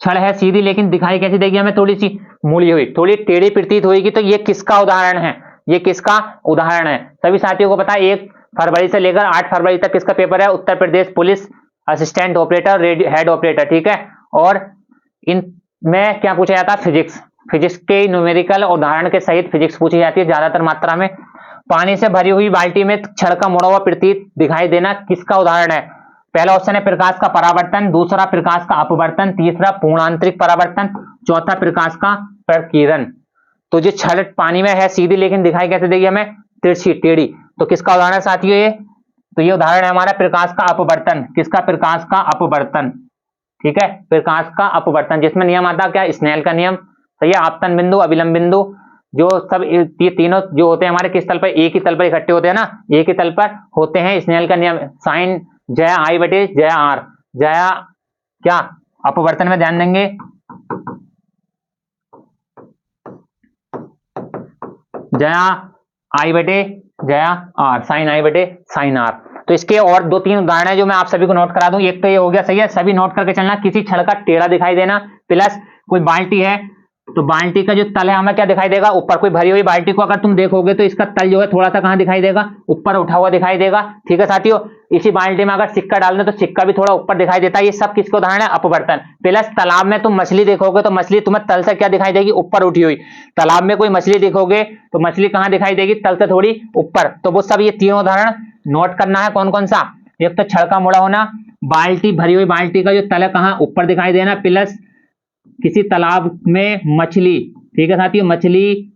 छड़ है सीधी, लेकिन दिखाई कैसी देगी हमें? थोड़ी सी मुड़ी हुई, थोड़ी टेढ़ी प्रतीत होगी। तो ये किसका उदाहरण है? ये किसका उदाहरण है? सभी साथियों को पता है 1 फरवरी से लेकर 8 फरवरी तक किसका पेपर है? Uttar Pradesh police assistant operator, head operator. ठीक है, और इनमें क्या पूछा जाता है? फिजिक्स। फिजिक्स के न्यूमेरिकल उदाहरण के सहित फिजिक्स पूछी जाती है ज्यादातर मात्रा में। पानी से भरी हुई बाल्टी में छड़ का मुड़ा हुआ प्रतीत दिखाई देना किसका उदाहरण है? पहला ऑप्शन है प्रकाश का परावर्तन, दूसरा प्रकाश का अपवर्तन, तीसरा पूर्णांतरिक परावर्तन, चौथा प्रकाश का प्रकीर्णन। तो जो छड़ पानी में है सीधी, लेकिन दिखाई कैसे देगी हमें? तिरछी, टेढ़ी। तो किसका उदाहरण है साथियों ये? तो ये उदाहरण है हमारा प्रकाश का अपवर्तन। किसका? प्रकाश का अपवर्तन। ठीक है, प्रकाश का अपवर्तन, जिसमें नियम आता है क्या? स्नेल का नियम। सही है, आपतन बिंदु, अविलंब बिंदु, जो सब ये तीनों जो होते हैं हमारे किस तल पर? एक ही तल पर इकट्ठे होते हैं ना, एक ही तल पर होते हैं। स्नेल का नियम, साइन जया आई बटे जया आर। जया क्या? अपवर्तन में ध्यान देंगे, जया आई बटे जया आर, साइन आई बटे साइन आर। तो इसके और 2-3 उदाहरण है जो मैं आप सभी को नोट करा दूं। एक तो ये हो गया, सही है, सभी नोट करके चलना। किसी छड़ का टेढ़ा दिखाई देना, प्लस कोई बाल्टी है तो बाल्टी का जो तल है हमें क्या दिखाई देगा? ऊपर। कोई भरी हुई बाल्टी को अगर तुम देखोगे तो इसका तल जो है थोड़ा सा कहां दिखाई देगा? ऊपर उठा हुआ दिखाई देगा। ठीक है साथियों, इसी बाल्टी में अगर सिक्का डाल दें तो सिक्का भी थोड़ा ऊपर दिखाई देता है। ये सब किसके उदाहरण है? अपवर्तन। प्लस तालाब में तुम मछली देखोगे तो मछली तुम्हें तल से क्या दिखाई देगी? ऊपर उठी हुई। तालाब में कोई मछली देखोगे तो मछली कहां दिखाई देगी? तल से थोड़ी ऊपर। तो वो सब ये तीनों उदाहरण नोट करना है। कौन कौन सा? एक तो छड़ का मुड़ा होना, बाल्टी, भरी हुई बाल्टी का जो तल है कहां? ऊपर दिखाई देना, प्लस किसी तालाब में मछली। ठीक है साथियों, मछली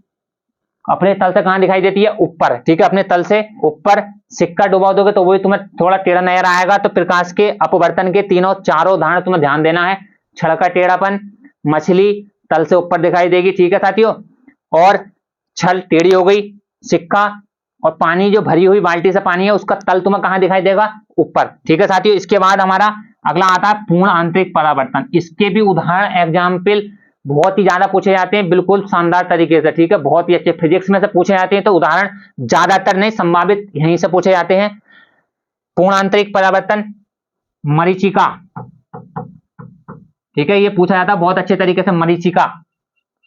अपने तल से कहां दिखाई देती है, ऊपर, ठीक है, अपने तल से ऊपर। सिक्का डुबा दोगे तो वही तुम्हें थोड़ा टेढ़ा नजर आएगा। तो प्रकाश के अपवर्तन के तीनों चारों उदाहरण तुम्हें ध्यान देना है। छड़ का टेढ़ापन, मछली तल से ऊपर दिखाई देगी, ठीक है साथियों, और छल टेढ़ी हो गई, सिक्का, और पानी जो भरी हुई बाल्टी से पानी है उसका तल तुम्हें कहां दिखाई देगा, ऊपर, ठीक है साथियों। इसके बाद हमारा अगला आता है पूर्ण आंतरिक परावर्तन। इसके भी उदाहरण एग्जाम्पल बहुत ही ज्यादा पूछे जाते हैं, बिल्कुल शानदार तरीके से, ठीक है, बहुत ही अच्छे। फिजिक्स में से पूछे जाते हैं तो उदाहरण ज्यादातर नहीं, संभावित यहीं से पूछे जाते हैं। पूर्ण आंतरिक परावर्तन, मरीचिका, ठीक है, ये पूछा जाता है बहुत अच्छे तरीके से। मरीचिका,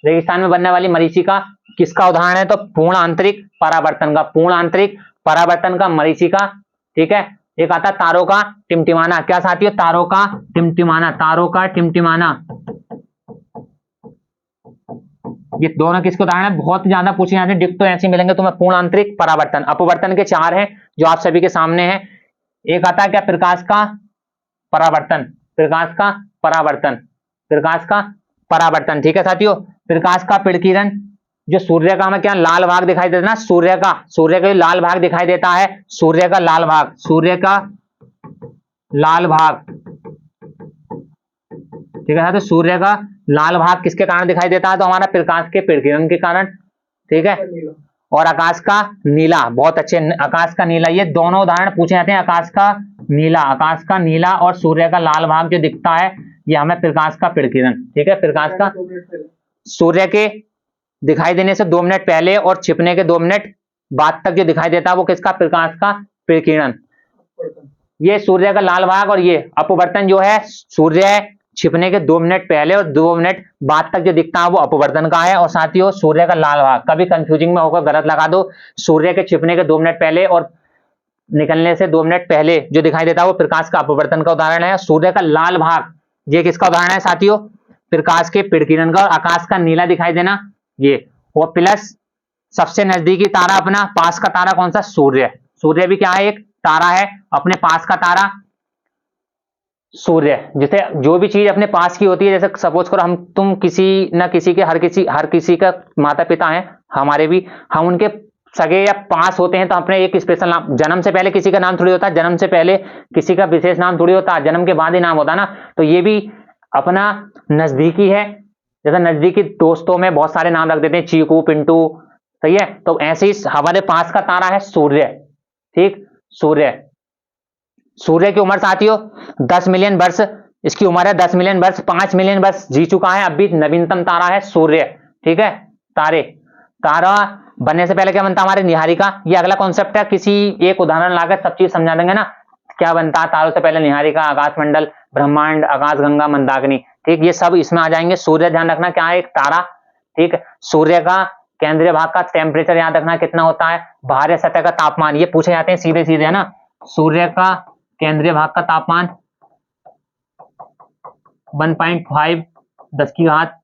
रेगिस्तान में बनने वाली मरीचिका किसका उदाहरण है, तो पूर्ण आंतरिक परावर्तन का, पूर्ण आंतरिक परावर्तन का मरीचिका, ठीक है। एक आता तारों का टिमटिमाना, क्या साथियों, तारों का टिमटिमाना, तारों का टिमटिमाना, ये दोनों किसके उदाहरण है, बहुत ज्यादा पूछे जाते हैं, डिक्टो ऐसे मिलेंगे तुम्हें। पूर्ण आंतरिक परावर्तन, अपवर्तन के 4 हैं जो आप सभी के सामने हैं। एक आता है क्या, प्रकाश का परावर्तन, प्रकाश का परावर्तन, प्रकाश का परावर्तन, ठीक है साथियों। प्रकाश का विकिरण, जो सूर्य का हमें क्या लाल भाग दिखाई देता है ना, सूर्य का लाल भाग दिखाई देता है, सूर्य का लाल भाग, सूर्य का लाल भाग, ठीक है, तो सूर्य का लाल भाग किसके कारण दिखाई देता है, तो हमारा प्रकाश के विकिरण के कारण, ठीक है। और आकाश का नीला, बहुत अच्छे, आकाश का नीला, ये दोनों उदाहरण पूछे जाते हैं। आकाश का नीला, आकाश का नीला और सूर्य का लाल भाग जो दिखता है, ये हमें प्रकाश का विकिरण, ठीक है, प्रकाश का, सूर्य के दिखाई देने से 2 मिनट पहले और छिपने के 2 मिनट बाद तक जो दिखाई देता है वो किसका, प्रकाश का विकिरण। ये सूर्य का लाल भाग और ये अपवर्तन जो है, सूर्य छिपने के 2 मिनट पहले और 2 मिनट बाद तक जो दिखता है वो अपवर्तन का है। और साथियों सूर्य का लाल भाग, कभी कंफ्यूजिंग में होकर गलत लगा दो, सूर्य के छिपने के 2 मिनट पहले और निकलने से 2 मिनट पहले जो दिखाई देता है वो प्रकाश का अपवर्तन का उदाहरण है। सूर्य का लाल भाग ये किसका उदाहरण है साथियों, प्रकाश के विकिरण का। और आकाश का नीला दिखाई देना ये, और प्लस सबसे नजदीकी तारा अपना पास का तारा कौन सा, सूर्य, सूर्य भी क्या है, एक तारा है, अपने पास का तारा सूर्य। जैसे जो भी चीज अपने पास की होती है, जैसे सपोज करो हम तुम किसी ना किसी के, हर किसी का माता पिता है, हमारे भी, हम उनके सगे या पास होते हैं तो अपने एक स्पेशल नाम, जन्म से पहले किसी का नाम थोड़ी होता है, जन्म से पहले किसी का विशेष नाम थोड़ी होता है, जन्म के बाद ही नाम होता है ना। तो ये भी अपना नजदीकी है, जैसे नजदीकी दोस्तों में बहुत सारे नाम रख देते हैं, चीकू, पिंटू, सही है। तो ऐसे ही हमारे पास का तारा है सूर्य, ठीक, सूर्य। सूर्य की उम्र साथियों 10 मिलियन वर्ष इसकी उम्र है, 10 मिलियन वर्ष, 5 मिलियन वर्ष जी चुका है, अभी नवीनतम तारा है सूर्य, ठीक है। तारा बनने से पहले क्या बनता है, हमारे निहारिका। ये अगला कॉन्सेप्ट है, किसी एक उदाहरण लाकर सब चीज समझा देंगे ना, क्या बनता है तारों से पहले, निहारिका, आकाशमंडल, ब्रह्मांड, आकाशगंगा, मंदाकिनी, ठीक, ये सब इसमें आ जाएंगे। सूर्य ध्यान रखना क्या है, एक तारा, ठीक। सूर्य का केंद्रीय भाग का टेम्परेचर याद रखना कितना होता है, बाहरी सतह का तापमान, ये पूछे जाते हैं सीधे सीधे, है ना। सूर्य का केंद्रीय भाग का तापमान 1.5, 10 की घात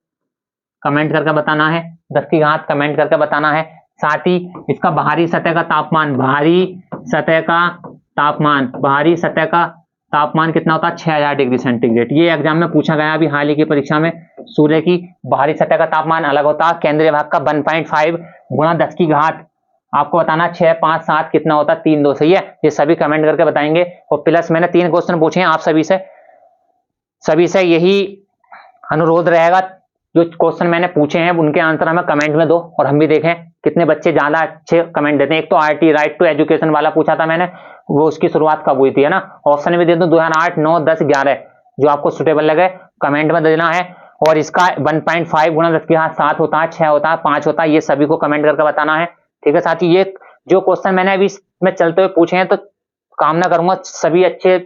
कमेंट करके बताना है, 10 की घात कमेंट करके बताना है। साथ ही इसका बाहरी सतह का तापमान, बाहरी सतह का तापमान कितना होता है, 6000 डिग्री सेंटीग्रेड। ये एग्जाम में पूछा गया अभी हाल ही की परीक्षा में। सूर्य की बाहरी सतह का तापमान अलग होता है, केंद्रीय भाग का 1.5 गुणा 10 की घात आपको बताना 6, 5, 7 कितना होता है, 3, 2, सही है। ये सभी कमेंट करके बताएंगे। और प्लस मैंने 3 क्वेश्चन पूछे हैं आप सभी से यही अनुरोध रहेगा, जो क्वेश्चन मैंने पूछे हैं उनके आंसर हमें कमेंट में दो और हम भी देखें कितने बच्चे ज्यादा अच्छे कमेंट देते हैं। एक तो आरटी राइट टू एजुकेशन वाला पूछा था मैंने, वो उसकी शुरुआत कब हुई थी, है ना। ऑप्शन भी दे दूं 2008, 9, 10, 11 जो आपको सुटेबल लगे कमेंट में देना है। और इसका 1.5 गुणा 10 की घात 7 होता है, 6 होता है, 5 होता है, ये सभी को कमेंट करके बताना है, ठीक है। साथ ही ये जो क्वेश्चन मैंने अभी में चलते हुए पूछे हैं तो कामना करूंगा सभी अच्छे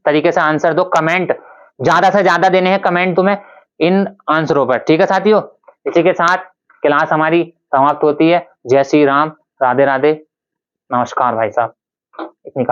तरीके से आंसर दो। कमेंट ज्यादा से ज्यादा देने हैं कमेंट तुम्हें इन आंसरों पर, ठीक है साथियों। इसी के साथ क्लास हमारी समाप्त होती है। जय श्री राम, राधे राधे, नमस्कार भाई साहब। इतनी